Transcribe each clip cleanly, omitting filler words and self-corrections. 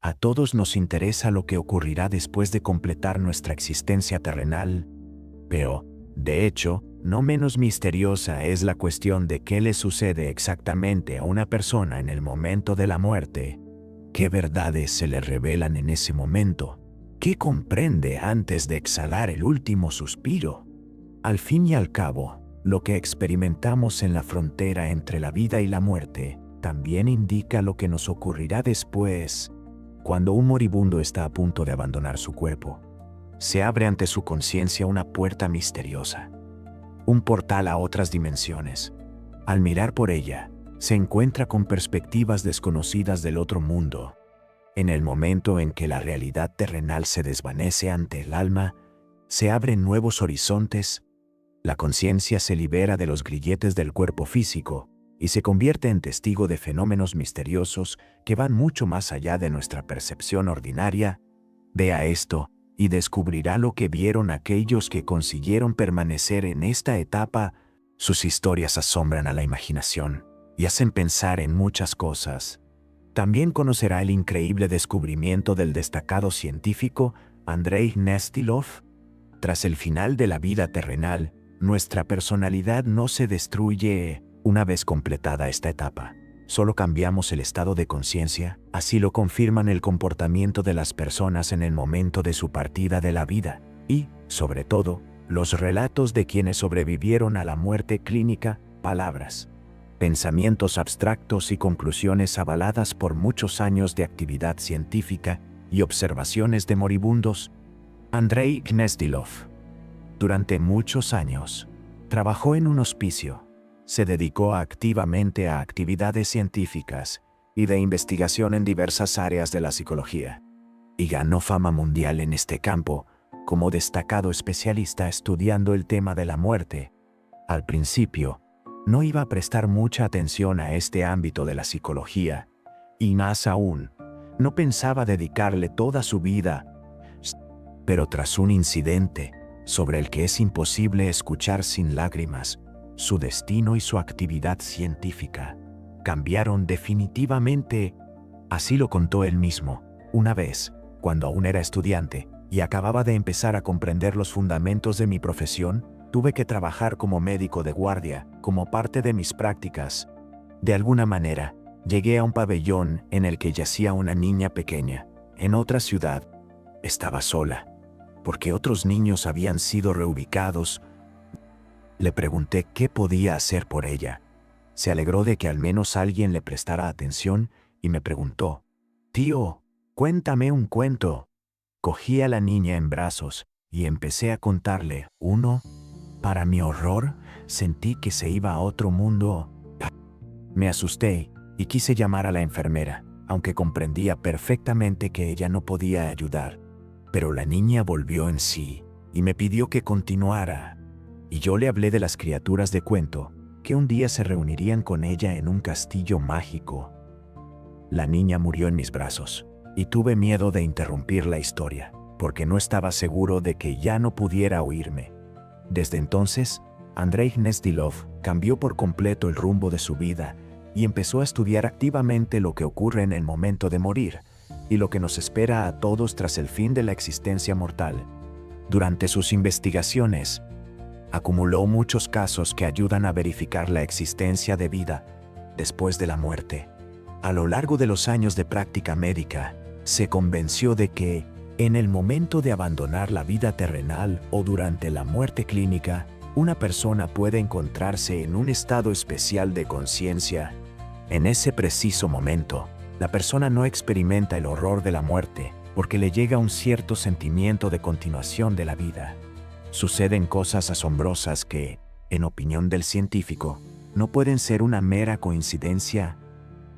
A todos nos interesa lo que ocurrirá después de completar nuestra existencia terrenal, pero, de hecho, no menos misteriosa es la cuestión de qué le sucede exactamente a una persona en el momento de la muerte. ¿Qué verdades se le revelan en ese momento? ¿Qué comprende antes de exhalar el último suspiro? Al fin y al cabo, lo que experimentamos en la frontera entre la vida y la muerte también indica lo que nos ocurrirá después, cuando un moribundo está a punto de abandonar su cuerpo. Se abre ante su conciencia una puerta misteriosa, un portal a otras dimensiones. Al mirar por ella, se encuentra con perspectivas desconocidas del otro mundo. En el momento en que la realidad terrenal se desvanece ante el alma, se abren nuevos horizontes. La conciencia se libera de los grilletes del cuerpo físico y se convierte en testigo de fenómenos misteriosos que van mucho más allá de nuestra percepción ordinaria. Vea esto y descubrirá lo que vieron aquellos que consiguieron permanecer en esta etapa. Sus historias asombran a la imaginación y hacen pensar en muchas cosas. También conocerá el increíble descubrimiento del destacado científico Andrei Nestilov. Tras el final de la vida terrenal, nuestra personalidad no se destruye una vez completada esta etapa. Solo cambiamos el estado de conciencia, así lo confirman el comportamiento de las personas en el momento de su partida de la vida y, sobre todo, los relatos de quienes sobrevivieron a la muerte clínica, palabras, pensamientos abstractos y conclusiones avaladas por muchos años de actividad científica y observaciones de moribundos. Andrei Nestilov, durante muchos años, trabajó en un hospicio. Se dedicó activamente a actividades científicas y de investigación en diversas áreas de la psicología, y ganó fama mundial en este campo como destacado especialista estudiando el tema de la muerte. Al principio, no iba a prestar mucha atención a este ámbito de la psicología, y más aún, no pensaba dedicarle toda su vida. Pero tras un incidente, sobre el que es imposible escuchar sin lágrimas, su destino y su actividad científica cambiaron definitivamente. Así lo contó él mismo. Una vez, cuando aún era estudiante y acababa de empezar a comprender los fundamentos de mi profesión, tuve que trabajar como médico de guardia, como parte de mis prácticas. De alguna manera, llegué a un pabellón en el que yacía una niña pequeña, en otra ciudad. Estaba sola, porque otros niños habían sido reubicados. Le pregunté qué podía hacer por ella. Se alegró de que al menos alguien le prestara atención y me preguntó: «Tío, cuéntame un cuento». Cogí a la niña en brazos y empecé a contarle uno. Para mi horror, sentí que se iba a otro mundo. Me asusté y quise llamar a la enfermera, aunque comprendía perfectamente que ella no podía ayudar. Pero la niña volvió en sí y me pidió que continuara. Y yo le hablé de las criaturas de cuento que un día se reunirían con ella en un castillo mágico. La niña murió en mis brazos y tuve miedo de interrumpir la historia, porque no estaba seguro de que ya no pudiera oírme. Desde entonces, Andrei Nestilov cambió por completo el rumbo de su vida y empezó a estudiar activamente lo que ocurre en el momento de morir y lo que nos espera a todos tras el fin de la existencia mortal. Durante sus investigaciones, acumuló muchos casos que ayudan a verificar la existencia de vida después de la muerte. A lo largo de los años de práctica médica, se convenció de que, en el momento de abandonar la vida terrenal o durante la muerte clínica, una persona puede encontrarse en un estado especial de conciencia. En ese preciso momento, la persona no experimenta el horror de la muerte porque le llega un cierto sentimiento de continuación de la vida. Suceden cosas asombrosas que, en opinión del científico, no pueden ser una mera coincidencia.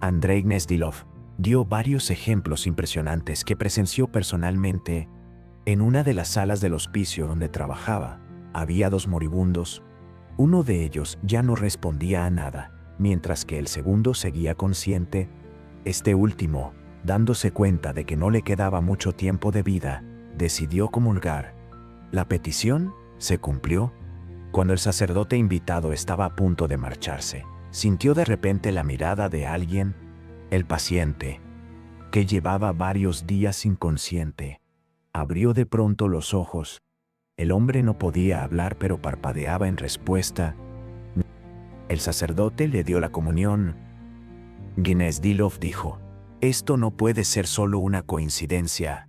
Andrei Nestilov dio varios ejemplos impresionantes que presenció personalmente. En una de las salas del hospicio donde trabajaba, había 2 moribundos. Uno de ellos ya no respondía a nada, mientras que el segundo seguía consciente. Este último, dándose cuenta de que no le quedaba mucho tiempo de vida, decidió comulgar. La petición se cumplió. Cuando el sacerdote invitado estaba a punto de marcharse, sintió de repente la mirada de alguien. El paciente que llevaba varios días inconsciente. Abrió de pronto los ojos. El hombre no podía hablar, pero parpadeaba en respuesta. El sacerdote le dio la comunión. Gnezdiov dijo: «Esto no puede ser solo una coincidencia».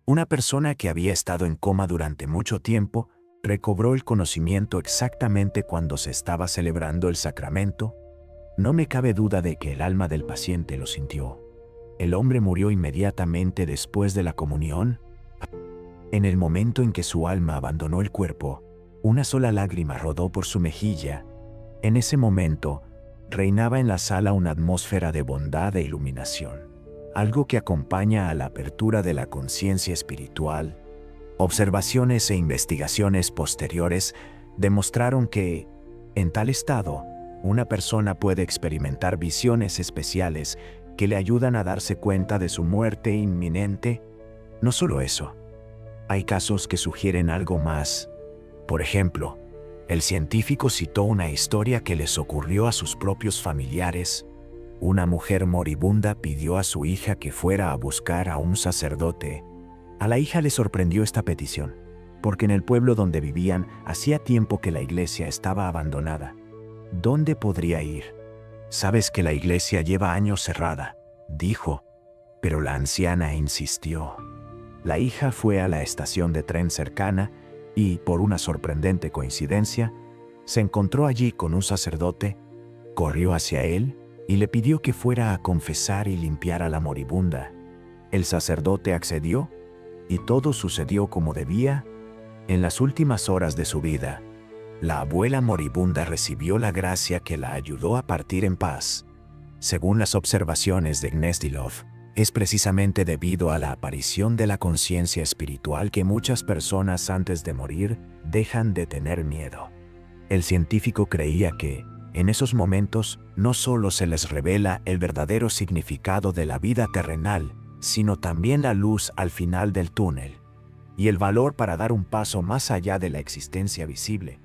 Una persona que había estado en coma durante mucho tiempo recobró el conocimiento exactamente cuando se estaba celebrando el sacramento. No me cabe duda de que el alma del paciente lo sintió. El hombre murió inmediatamente después de la comunión. En el momento en que su alma abandonó el cuerpo, una sola lágrima rodó por su mejilla. En ese momento, reinaba en la sala una atmósfera de bondad e iluminación, algo que acompaña a la apertura de la conciencia espiritual. Observaciones e investigaciones posteriores demostraron que, en tal estado, una persona puede experimentar visiones especiales que le ayudan a darse cuenta de su muerte inminente. No solo eso, hay casos que sugieren algo más. Por ejemplo, el científico citó una historia que les ocurrió a sus propios familiares. Una mujer moribunda pidió a su hija que fuera a buscar a un sacerdote. A la hija le sorprendió esta petición, porque en el pueblo donde vivían hacía tiempo que la iglesia estaba abandonada. ¿Dónde podría ir? «Sabes que la iglesia lleva años cerrada», dijo, pero la anciana insistió. La hija fue a la estación de tren cercana y, por una sorprendente coincidencia, se encontró allí con un sacerdote. Corrió hacia él y le pidió que fuera a confesar y limpiar a la moribunda. El sacerdote accedió y todo sucedió como debía. En las últimas horas de su vida, la abuela moribunda recibió la gracia que la ayudó a partir en paz. Según las observaciones de Gnezdiov, es precisamente debido a la aparición de la conciencia espiritual que muchas personas antes de morir dejan de tener miedo. El científico creía que, en esos momentos, no solo se les revela el verdadero significado de la vida terrenal, sino también la luz al final del túnel, y el valor para dar un paso más allá de la existencia visible.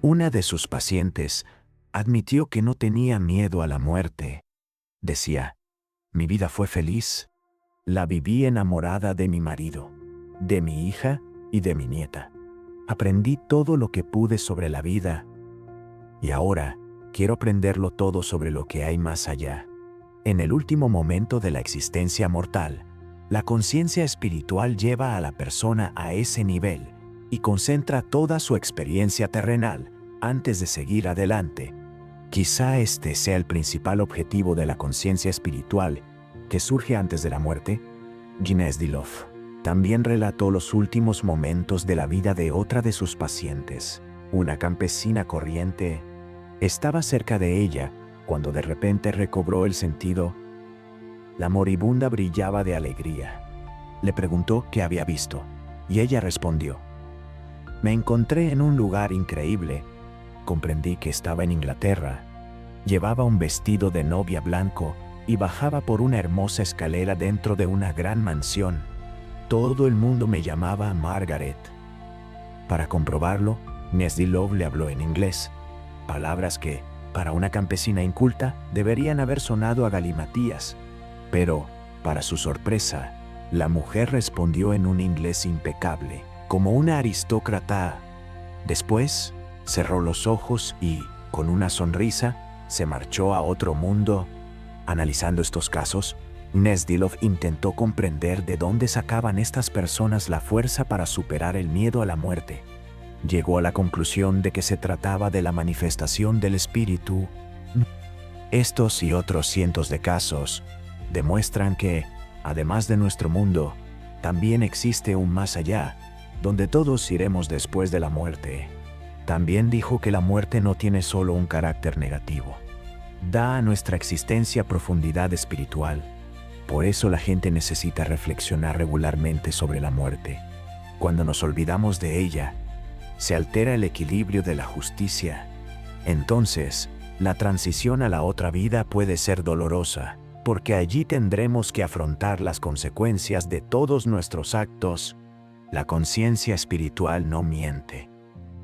Una de sus pacientes admitió que no tenía miedo a la muerte. Decía: «Mi vida fue feliz. La viví enamorada de mi marido, de mi hija y de mi nieta. Aprendí todo lo que pude sobre la vida. Y ahora quiero aprenderlo todo sobre lo que hay más allá». En el último momento de la existencia mortal, la conciencia espiritual lleva a la persona a ese nivel y concentra toda su experiencia terrenal antes de seguir adelante. Quizá este sea el principal objetivo de la conciencia espiritual que surge antes de la muerte. Gnezdiov también relató los últimos momentos de la vida de otra de sus pacientes, una campesina corriente. Estaba cerca de ella cuando de repente recobró el sentido. La moribunda brillaba de alegría. Le preguntó qué había visto, y ella respondió: «Me encontré en un lugar increíble. Comprendí que estaba en Inglaterra. Llevaba un vestido de novia blanco y bajaba por una hermosa escalera dentro de una gran mansión. Todo el mundo me llamaba Margaret». Para comprobarlo, Gnezdiov le habló en inglés, palabras que, para una campesina inculta, deberían haber sonado a galimatías. Pero, para su sorpresa, la mujer respondió en un inglés impecable, como una aristócrata. Después, cerró los ojos y, con una sonrisa, se marchó a otro mundo. Analizando estos casos, Gnezdiov intentó comprender de dónde sacaban estas personas la fuerza para superar el miedo a la muerte. Llegó a la conclusión de que se trataba de la manifestación del espíritu. Estos y otros cientos de casos demuestran que, además de nuestro mundo, también existe un más allá, donde todos iremos después de la muerte. También dijo que la muerte no tiene solo un carácter negativo. Da a nuestra existencia profundidad espiritual. Por eso la gente necesita reflexionar regularmente sobre la muerte. Cuando nos olvidamos de ella, se altera el equilibrio de la justicia. Entonces, la transición a la otra vida puede ser dolorosa, porque allí tendremos que afrontar las consecuencias de todos nuestros actos. La conciencia espiritual no miente.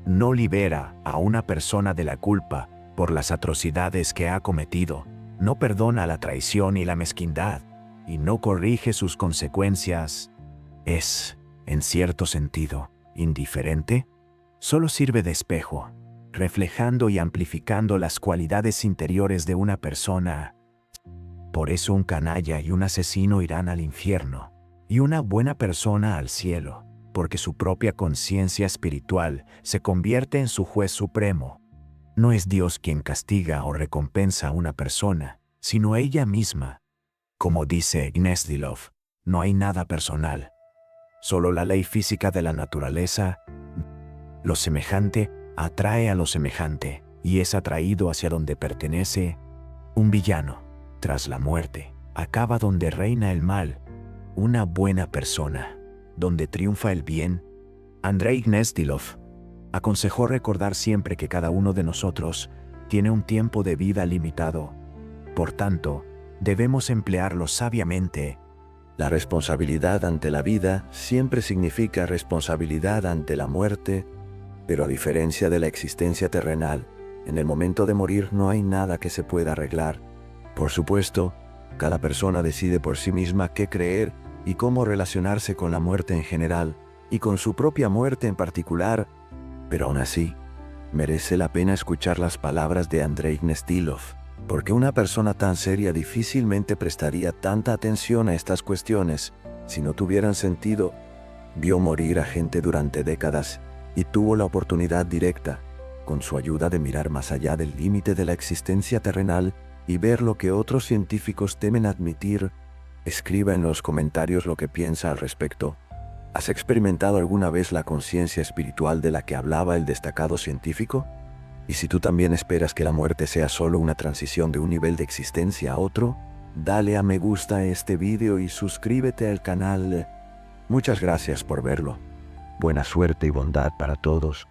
No libera a una persona de la culpa por las atrocidades que ha cometido. No perdona la traición y la mezquindad. y no corrige sus consecuencias, es, en cierto sentido, indiferente. Solo sirve de espejo, reflejando y amplificando las cualidades interiores de una persona. Por eso un canalla y un asesino irán al infierno, y una buena persona al cielo, porque su propia conciencia espiritual se convierte en su juez supremo. No es Dios quien castiga o recompensa a una persona, sino ella misma. Como dice Gnezdilov, no hay nada personal, solo la ley física de la naturaleza. Lo semejante atrae a lo semejante y es atraído hacia donde pertenece. Un villano, tras la muerte, acaba donde reina el mal. Una buena persona, donde triunfa el bien. Andrei Gnezdilov aconsejó recordar siempre que cada uno de nosotros tiene un tiempo de vida limitado. Por tanto, debemos emplearlo sabiamente. La responsabilidad ante la vida siempre significa responsabilidad ante la muerte, pero a diferencia de la existencia terrenal, en el momento de morir no hay nada que se pueda arreglar. Por supuesto, cada persona decide por sí misma qué creer y cómo relacionarse con la muerte en general y con su propia muerte en particular, pero aún así, merece la pena escuchar las palabras de Andrei Gnezdilov, porque una persona tan seria difícilmente prestaría tanta atención a estas cuestiones si no tuvieran sentido. Vio morir a gente durante décadas y tuvo la oportunidad directa, con su ayuda, de mirar más allá del límite de la existencia terrenal y ver lo que otros científicos temen admitir. Escriba en los comentarios lo que piensa al respecto. ¿Has experimentado alguna vez la conciencia espiritual de la que hablaba el destacado científico? Y si tú también esperas que la muerte sea solo una transición de un nivel de existencia a otro, dale a me gusta a este video y suscríbete al canal. Muchas gracias por verlo. Buena suerte y bondad para todos.